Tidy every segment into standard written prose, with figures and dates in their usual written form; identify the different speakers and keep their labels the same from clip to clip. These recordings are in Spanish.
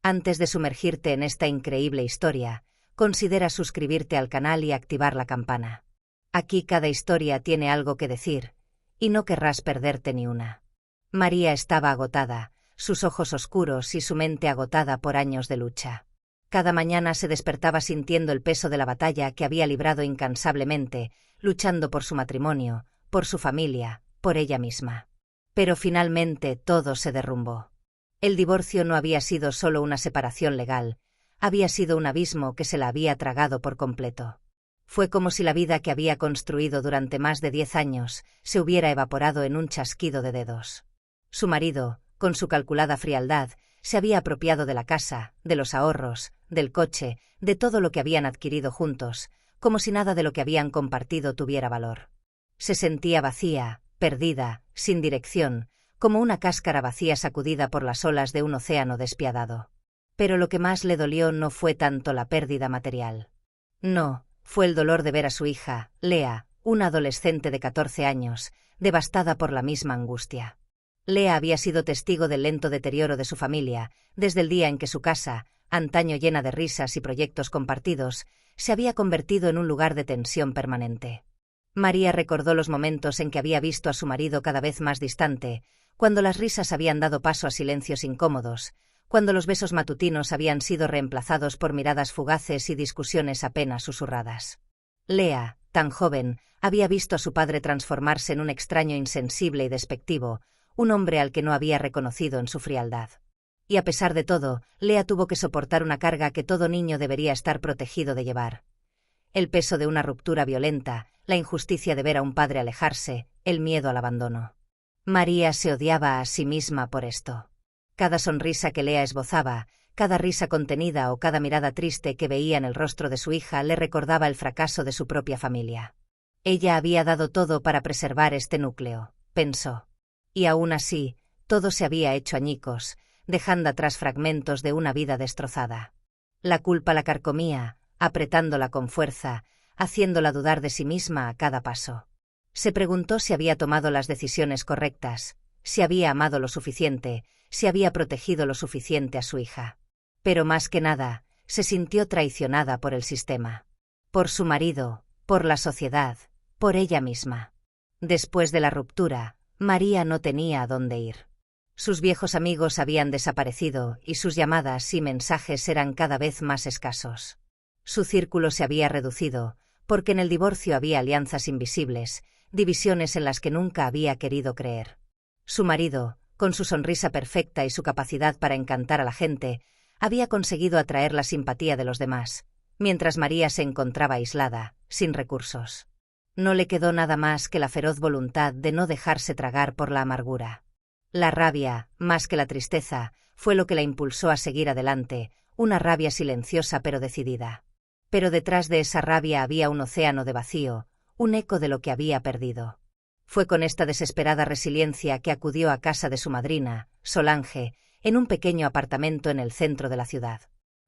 Speaker 1: Antes de sumergirte en esta increíble historia, considera suscribirte al canal y activar la campana. Aquí cada historia tiene algo que decir, y no querrás perderte ni una. María estaba agotada, sus ojos oscuros y su mente agotada por años de lucha. Cada mañana se despertaba sintiendo el peso de la batalla que había librado incansablemente, luchando por su matrimonio, por su familia, por ella misma. Pero finalmente todo se derrumbó. El divorcio no había sido solo una separación legal, había sido un abismo que se la había tragado por completo. Fue como si la vida que había construido durante más de 10 años se hubiera evaporado en un chasquido de dedos. Su marido, con su calculada frialdad, se había apropiado de la casa, de los ahorros, del coche, de todo lo que habían adquirido juntos, como si nada de lo que habían compartido tuviera valor. Se sentía vacía, perdida, sin dirección, como una cáscara vacía sacudida por las olas de un océano despiadado. Pero lo que más le dolió no fue tanto la pérdida material. No, fue el dolor de ver a su hija, Lea, una adolescente de 14 años, devastada por la misma angustia. Lea había sido testigo del lento deterioro de su familia, desde el día en que su casa, antaño llena de risas y proyectos compartidos, se había convertido en un lugar de tensión permanente. María recordó los momentos en que había visto a su marido cada vez más distante, cuando las risas habían dado paso a silencios incómodos, cuando los besos matutinos habían sido reemplazados por miradas fugaces y discusiones apenas susurradas. Lea, tan joven, había visto a su padre transformarse en un extraño insensible y despectivo, un hombre al que no había reconocido en su frialdad. Y a pesar de todo, Lea tuvo que soportar una carga que todo niño debería estar protegido de llevar. El peso de una ruptura violenta, la injusticia de ver a un padre alejarse, el miedo al abandono. María se odiaba a sí misma por esto. Cada sonrisa que Lea esbozaba, cada risa contenida o cada mirada triste que veía en el rostro de su hija le recordaba el fracaso de su propia familia. Ella había dado todo para preservar este núcleo, pensó. Y aún así, todo se había hecho añicos, dejando atrás fragmentos de una vida destrozada. La culpa la carcomía, apretándola con fuerza, haciéndola dudar de sí misma a cada paso. Se preguntó si había tomado las decisiones correctas, si había amado lo suficiente, si había protegido lo suficiente a su hija. Pero más que nada, se sintió traicionada por el sistema. Por su marido, por la sociedad, por ella misma. Después de la ruptura, María no tenía a dónde ir. Sus viejos amigos habían desaparecido y sus llamadas y mensajes eran cada vez más escasos. Su círculo se había reducido, porque en el divorcio había alianzas invisibles, divisiones en las que nunca había querido creer. Su marido, con su sonrisa perfecta y su capacidad para encantar a la gente, había conseguido atraer la simpatía de los demás, mientras María se encontraba aislada, sin recursos. No le quedó nada más que la feroz voluntad de no dejarse tragar por la amargura. La rabia, más que la tristeza, fue lo que la impulsó a seguir adelante, una rabia silenciosa pero decidida. Pero detrás de esa rabia había un océano de vacío, un eco de lo que había perdido. Fue con esta desesperada resiliencia que acudió a casa de su madrina, Solange, en un pequeño apartamento en el centro de la ciudad.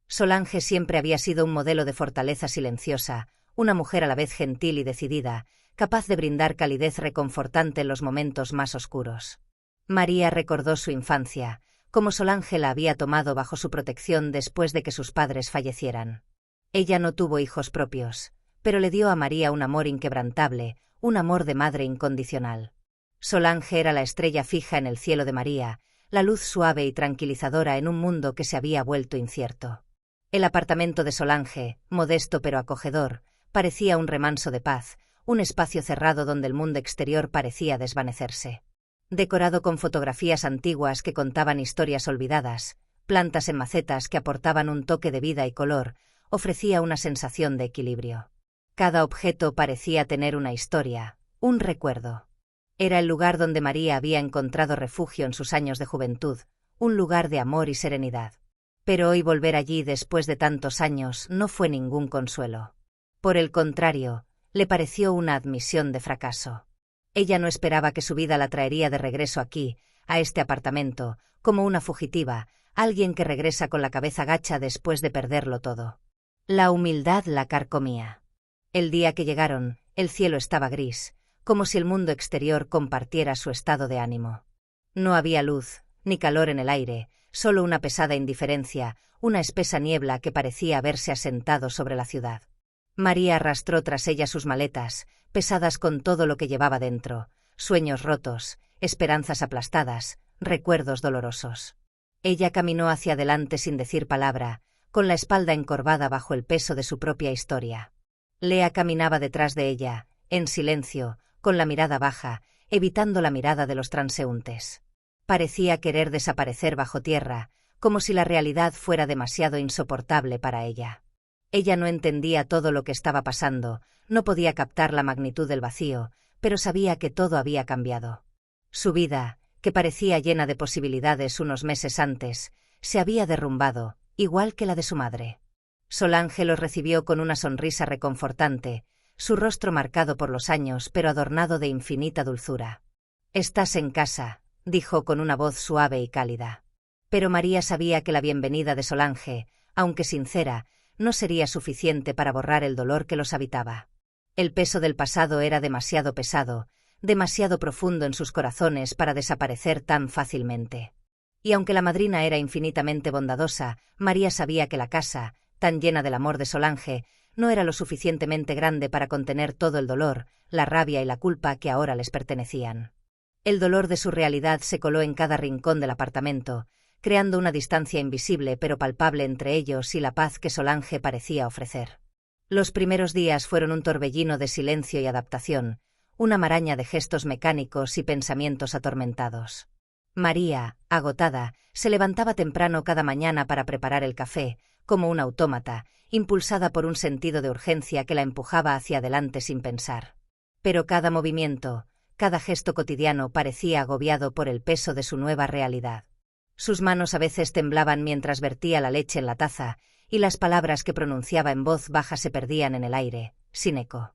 Speaker 1: Solange siempre había sido un modelo de fortaleza silenciosa, una mujer a la vez gentil y decidida, capaz de brindar calidez reconfortante en los momentos más oscuros. María recordó su infancia, cómo Solange la había tomado bajo su protección después de que sus padres fallecieran. Ella no tuvo hijos propios, pero le dio a María un amor inquebrantable, un amor de madre incondicional. Solange era la estrella fija en el cielo de María, la luz suave y tranquilizadora en un mundo que se había vuelto incierto. El apartamento de Solange, modesto pero acogedor, parecía un remanso de paz, un espacio cerrado donde el mundo exterior parecía desvanecerse. Decorado con fotografías antiguas que contaban historias olvidadas, plantas en macetas que aportaban un toque de vida y color, ofrecía una sensación de equilibrio. Cada objeto parecía tener una historia, un recuerdo. Era el lugar donde María había encontrado refugio en sus años de juventud, un lugar de amor y serenidad. Pero hoy volver allí después de tantos años no fue ningún consuelo. Por el contrario, le pareció una admisión de fracaso. Ella no esperaba que su vida la traería de regreso aquí, a este apartamento, como una fugitiva, alguien que regresa con la cabeza gacha después de perderlo todo. La humildad la carcomía. El día que llegaron, el cielo estaba gris, como si el mundo exterior compartiera su estado de ánimo. No había luz, ni calor en el aire, Solo una pesada indiferencia, una espesa niebla que parecía haberse asentado sobre la ciudad. María arrastró tras ella sus maletas, pesadas con todo lo que llevaba dentro, sueños rotos, esperanzas aplastadas, recuerdos dolorosos. Ella caminó hacia adelante sin decir palabra, con la espalda encorvada bajo el peso de su propia historia. Lea caminaba detrás de ella, en silencio, con la mirada baja, evitando la mirada de los transeúntes. Parecía querer desaparecer bajo tierra, como si la realidad fuera demasiado insoportable para ella. Ella no entendía todo lo que estaba pasando, no podía captar la magnitud del vacío, pero sabía que todo había cambiado. Su vida, que parecía llena de posibilidades unos meses antes, se había derrumbado, igual que la de su madre. Solange los recibió con una sonrisa reconfortante, su rostro marcado por los años pero adornado de infinita dulzura. «Estás en casa», dijo con una voz suave y cálida. Pero María sabía que la bienvenida de Solange, aunque sincera, no sería suficiente para borrar el dolor que los habitaba. El peso del pasado era demasiado pesado, demasiado profundo en sus corazones para desaparecer tan fácilmente. Y aunque la madrina era infinitamente bondadosa, María sabía que la casa, tan llena del amor de Solange, no era lo suficientemente grande para contener todo el dolor, la rabia y la culpa que ahora les pertenecían. El dolor de su realidad se coló en cada rincón del apartamento, creando una distancia invisible pero palpable entre ellos y la paz que Solange parecía ofrecer. Los primeros días fueron un torbellino de silencio y adaptación, una maraña de gestos mecánicos y pensamientos atormentados. María, agotada, se levantaba temprano cada mañana para preparar el café, como un autómata, impulsada por un sentido de urgencia que la empujaba hacia adelante sin pensar. Pero cada movimiento, cada gesto cotidiano parecía agobiado por el peso de su nueva realidad. Sus manos a veces temblaban mientras vertía la leche en la taza, y las palabras que pronunciaba en voz baja se perdían en el aire, sin eco.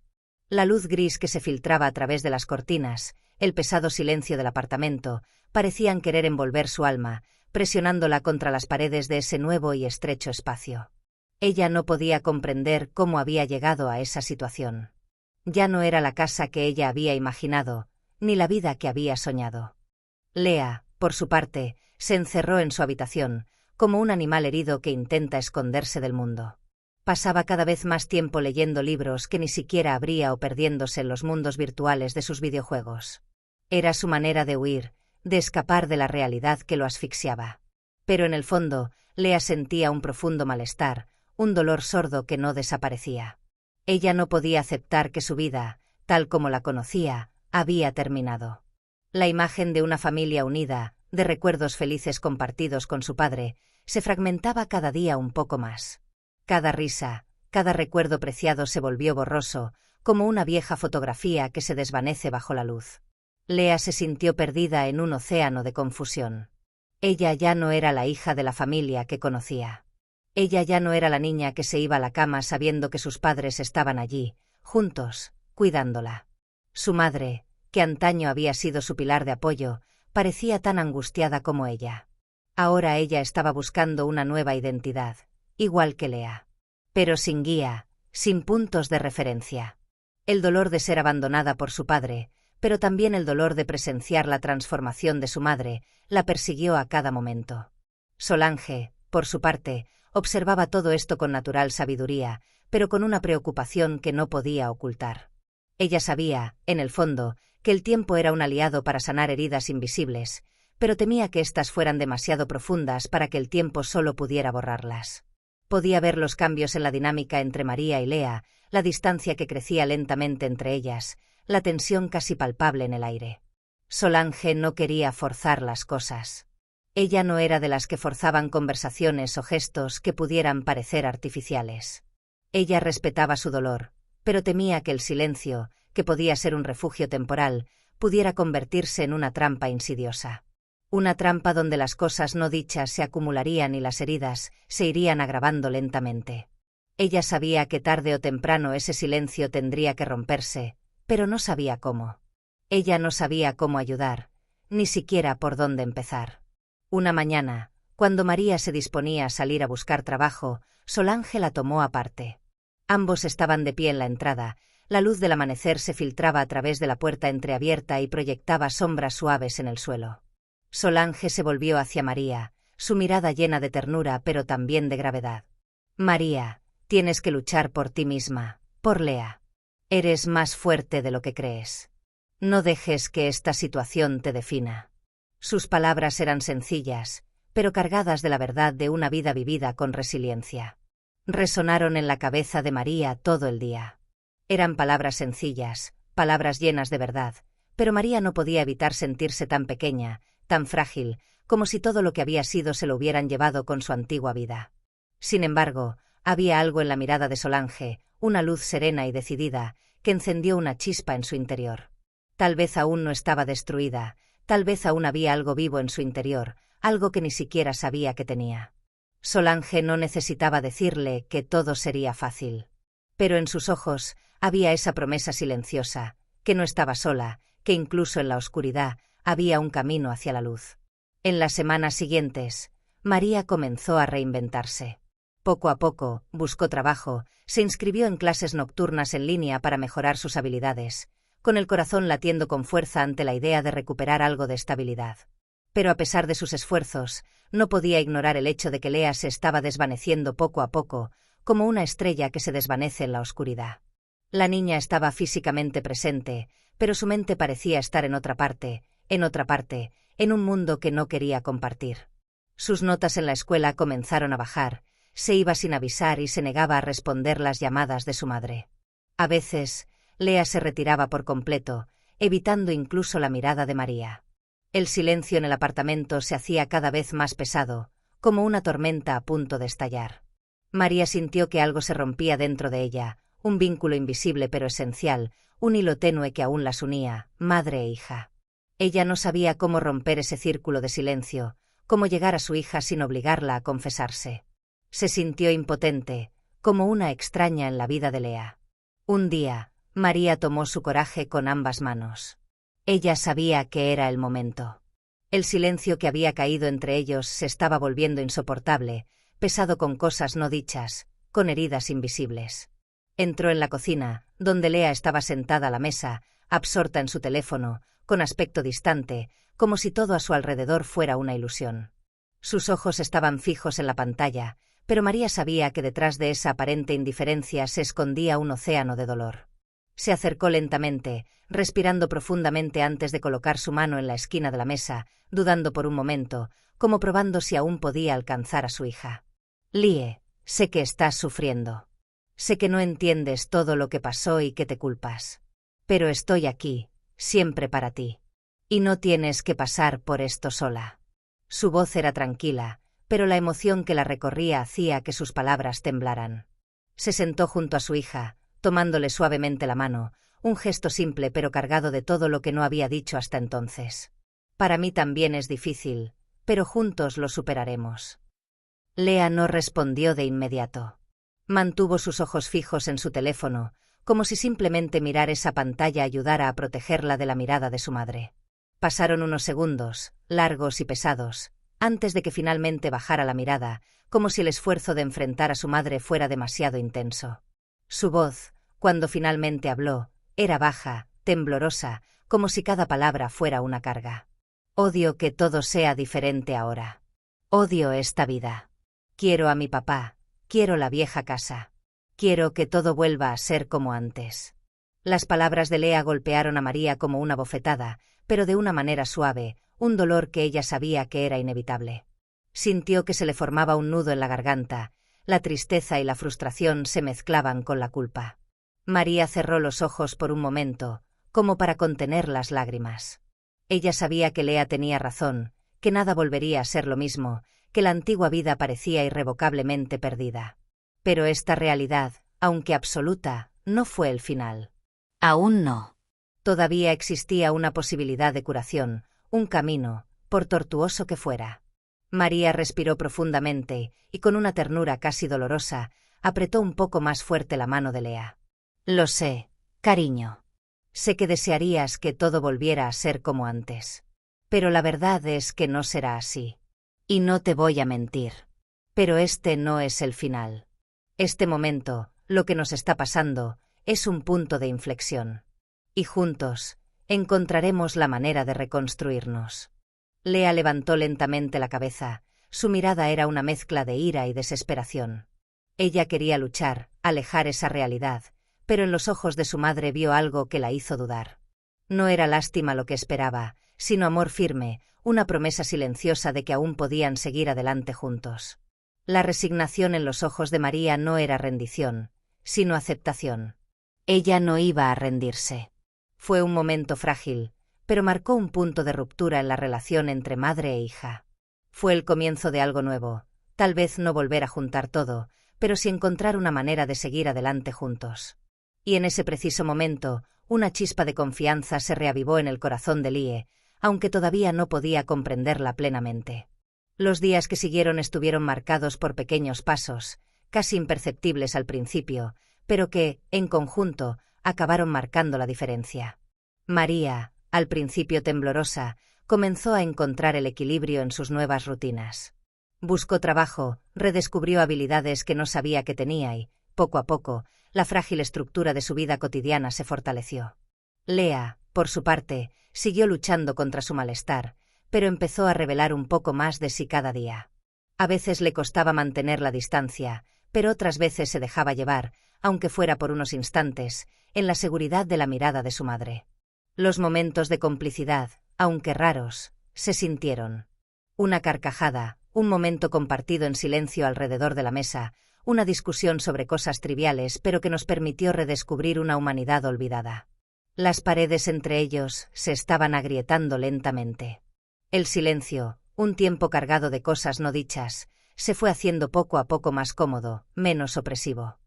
Speaker 1: La luz gris que se filtraba a través de las cortinas, el pesado silencio del apartamento, parecían querer envolver su alma, presionándola contra las paredes de ese nuevo y estrecho espacio. Ella no podía comprender cómo había llegado a esa situación. Ya no era la casa que ella había imaginado, ni la vida que había soñado. Lea, por su parte, se encerró en su habitación, como un animal herido que intenta esconderse del mundo. Pasaba cada vez más tiempo leyendo libros que ni siquiera abría o perdiéndose en los mundos virtuales de sus videojuegos. Era su manera de huir, de escapar de la realidad que lo asfixiaba. Pero en el fondo, Lea sentía un profundo malestar, un dolor sordo que no desaparecía. Ella no podía aceptar que su vida, tal como la conocía, había terminado. La imagen de una familia unida, de recuerdos felices compartidos con su padre, se fragmentaba cada día un poco más. Cada risa, cada recuerdo preciado se volvió borroso, como una vieja fotografía que se desvanece bajo la luz. Lea se sintió perdida en un océano de confusión. Ella ya no era la hija de la familia que conocía. Ella ya no era la niña que se iba a la cama sabiendo que sus padres estaban allí, juntos, cuidándola. Su madre, que antaño había sido su pilar de apoyo, parecía tan angustiada como ella. Ahora ella estaba buscando una nueva identidad, igual que Lea. Pero sin guía, sin puntos de referencia. El dolor de ser abandonada por su padre, pero también el dolor de presenciar la transformación de su madre, la persiguió a cada momento. Solange, por su parte, observaba todo esto con natural sabiduría, pero con una preocupación que no podía ocultar. Ella sabía, en el fondo, que el tiempo era un aliado para sanar heridas invisibles, pero temía que éstas fueran demasiado profundas para que el tiempo solo pudiera borrarlas. Podía ver los cambios en la dinámica entre María y Lea, la distancia que crecía lentamente entre ellas, la tensión casi palpable en el aire. Solange no quería forzar las cosas. Ella no era de las que forzaban conversaciones o gestos que pudieran parecer artificiales. Ella respetaba su dolor, pero temía que el silencio, que podía ser un refugio temporal, pudiera convertirse en una trampa insidiosa. Una trampa donde las cosas no dichas se acumularían y las heridas se irían agravando lentamente. Ella sabía que tarde o temprano ese silencio tendría que romperse, pero no sabía cómo. Ella no sabía cómo ayudar, ni siquiera por dónde empezar. Una mañana, cuando María se disponía a salir a buscar trabajo, Solange la tomó aparte. Ambos estaban de pie en la entrada, la luz del amanecer se filtraba a través de la puerta entreabierta y proyectaba sombras suaves en el suelo. Solange se volvió hacia María, su mirada llena de ternura pero también de gravedad. María, tienes que luchar por ti misma, por Lea. Eres más fuerte de lo que crees. No dejes que esta situación te defina. Sus palabras eran sencillas, pero cargadas de la verdad de una vida vivida con resiliencia. Resonaron en la cabeza de María todo el día. Eran palabras sencillas, palabras llenas de verdad, pero María no podía evitar sentirse tan pequeña, tan frágil, como si todo lo que había sido se lo hubieran llevado con su antigua vida. Sin embargo, había algo en la mirada de Solange, una luz serena y decidida, que encendió una chispa en su interior. Tal vez aún no estaba destruida, tal vez aún había algo vivo en su interior, algo que ni siquiera sabía que tenía. Solange no necesitaba decirle que todo sería fácil. Pero en sus ojos había esa promesa silenciosa, que no estaba sola, que incluso en la oscuridad había un camino hacia la luz. En las semanas siguientes, María comenzó a reinventarse. Poco a poco, buscó trabajo, se inscribió en clases nocturnas en línea para mejorar sus habilidades, con el corazón latiendo con fuerza ante la idea de recuperar algo de estabilidad. Pero a pesar de sus esfuerzos, no podía ignorar el hecho de que Lea se estaba desvaneciendo poco a poco, como una estrella que se desvanece en la oscuridad. La niña estaba físicamente presente, pero su mente parecía estar en otra parte, en un mundo que no quería compartir. Sus notas en la escuela comenzaron a bajar, se iba sin avisar y se negaba a responder las llamadas de su madre. A veces, Lea se retiraba por completo, evitando incluso la mirada de María. El silencio en el apartamento se hacía cada vez más pesado, como una tormenta a punto de estallar. María sintió que algo se rompía dentro de ella, un vínculo invisible pero esencial, un hilo tenue que aún las unía, madre e hija. Ella no sabía cómo romper ese círculo de silencio, cómo llegar a su hija sin obligarla a confesarse. Se sintió impotente, como una extraña en la vida de Lea. Un día, María tomó su coraje con ambas manos. Ella sabía que era el momento. El silencio que había caído entre ellos se estaba volviendo insoportable, pesado con cosas no dichas, con heridas invisibles. Entró en la cocina, donde Lea estaba sentada a la mesa, absorta en su teléfono, con aspecto distante, como si todo a su alrededor fuera una ilusión. Sus ojos estaban fijos en la pantalla, pero María sabía que detrás de esa aparente indiferencia se escondía un océano de dolor. Se acercó lentamente, respirando profundamente antes de colocar su mano en la esquina de la mesa, dudando por un momento, como probando si aún podía alcanzar a su hija. Lie, sé que estás sufriendo. Sé que no entiendes todo lo que pasó y que te culpas. Pero estoy aquí, siempre para ti. Y no tienes que pasar por esto sola. Su voz era tranquila, pero la emoción que la recorría hacía que sus palabras temblaran. Se sentó junto a su hija, tomándole suavemente la mano, un gesto simple pero cargado de todo lo que no había dicho hasta entonces. Para mí también es difícil, pero juntos lo superaremos. Lea no respondió de inmediato. Mantuvo sus ojos fijos en su teléfono, como si simplemente mirar esa pantalla ayudara a protegerla de la mirada de su madre. Pasaron unos segundos, largos y pesados, antes de que finalmente bajara la mirada, como si el esfuerzo de enfrentar a su madre fuera demasiado intenso. Su voz, cuando finalmente habló, era baja, temblorosa, como si cada palabra fuera una carga. Odio que todo sea diferente ahora. Odio esta vida. Quiero a mi papá, quiero la vieja casa. Quiero que todo vuelva a ser como antes. Las palabras de Lea golpearon a María como una bofetada, pero de una manera suave, un dolor que ella sabía que era inevitable. Sintió que se le formaba un nudo en la garganta, la tristeza y la frustración se mezclaban con la culpa. María cerró los ojos por un momento, como para contener las lágrimas. Ella sabía que Lea tenía razón, que nada volvería a ser lo mismo, que la antigua vida parecía irrevocablemente perdida. Pero esta realidad, aunque absoluta, no fue el final. Aún no. Todavía existía una posibilidad de curación, un camino, por tortuoso que fuera. María respiró profundamente y con una ternura casi dolorosa, apretó un poco más fuerte la mano de Lea. Lo sé, cariño. Sé que desearías que todo volviera a ser como antes. Pero la verdad es que no será así. Y no te voy a mentir. Pero este no es el final. Este momento, lo que nos está pasando, es un punto de inflexión. Y juntos, encontraremos la manera de reconstruirnos. Lea levantó lentamente la cabeza, Su mirada era una mezcla de ira y desesperación. Ella quería luchar, alejar esa realidad, pero en los ojos de su madre vio algo que la hizo dudar. No era lástima lo que esperaba, sino amor firme, una promesa silenciosa de que aún podían seguir adelante juntos. La resignación en los ojos de María no era rendición, sino aceptación. Ella no iba a rendirse. Fue un momento frágil, pero marcó un punto de ruptura en la relación entre madre e hija. Fue el comienzo de algo nuevo, tal vez no volver a juntar todo, pero sí encontrar una manera de seguir adelante juntos. Y en ese preciso momento, una chispa de confianza se reavivó en el corazón de Lie, aunque todavía no podía comprenderla plenamente. Los días que siguieron estuvieron marcados por pequeños pasos, casi imperceptibles al principio, pero que, en conjunto, acabaron marcando la diferencia. María, al principio temblorosa, comenzó a encontrar el equilibrio en sus nuevas rutinas. Buscó trabajo, redescubrió habilidades que no sabía que tenía y, poco a poco, la frágil estructura de su vida cotidiana se fortaleció. Lea, por su parte, siguió luchando contra su malestar, pero empezó a revelar un poco más de sí cada día. A veces le costaba mantener la distancia, pero otras veces se dejaba llevar, aunque fuera por unos instantes, en la seguridad de la mirada de su madre. Los momentos de complicidad, aunque raros, se sintieron. Una carcajada, un momento compartido en silencio alrededor de la mesa, una discusión sobre cosas triviales pero que nos permitió redescubrir una humanidad olvidada. Las paredes entre ellos se estaban agrietando lentamente. El silencio, un tiempo cargado de cosas no dichas, se fue haciendo poco a poco más cómodo, menos opresivo.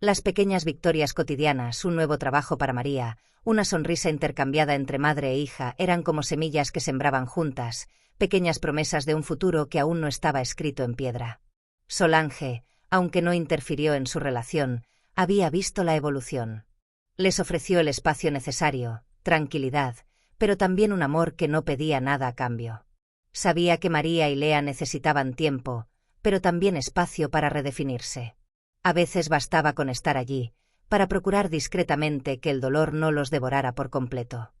Speaker 1: Las pequeñas victorias cotidianas, un nuevo trabajo para María, una sonrisa intercambiada entre madre e hija eran como semillas que sembraban juntas, pequeñas promesas de un futuro que aún no estaba escrito en piedra. Solange, aunque no interfirió en su relación, había visto la evolución. Les ofreció el espacio necesario, tranquilidad, pero también un amor que no pedía nada a cambio. Sabía que María y Lea necesitaban tiempo, pero también espacio para redefinirse. A veces bastaba con estar allí, para procurar discretamente que el dolor no los devorara por completo.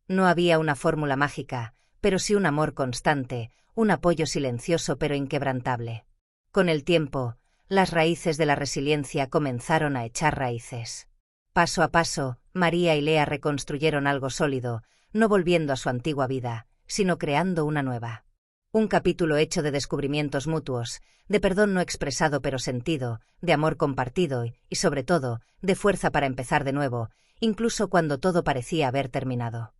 Speaker 1: No había una fórmula mágica, pero sí un amor constante, un apoyo silencioso pero inquebrantable. Con el tiempo, las raíces de la resiliencia comenzaron a echar raíces. Paso a paso, María y Lea reconstruyeron algo sólido, no volviendo a su antigua vida, sino creando una nueva. Un capítulo hecho de descubrimientos mutuos, de perdón no expresado pero sentido, de amor compartido y, sobre todo, de fuerza para empezar de nuevo, incluso cuando todo parecía haber terminado.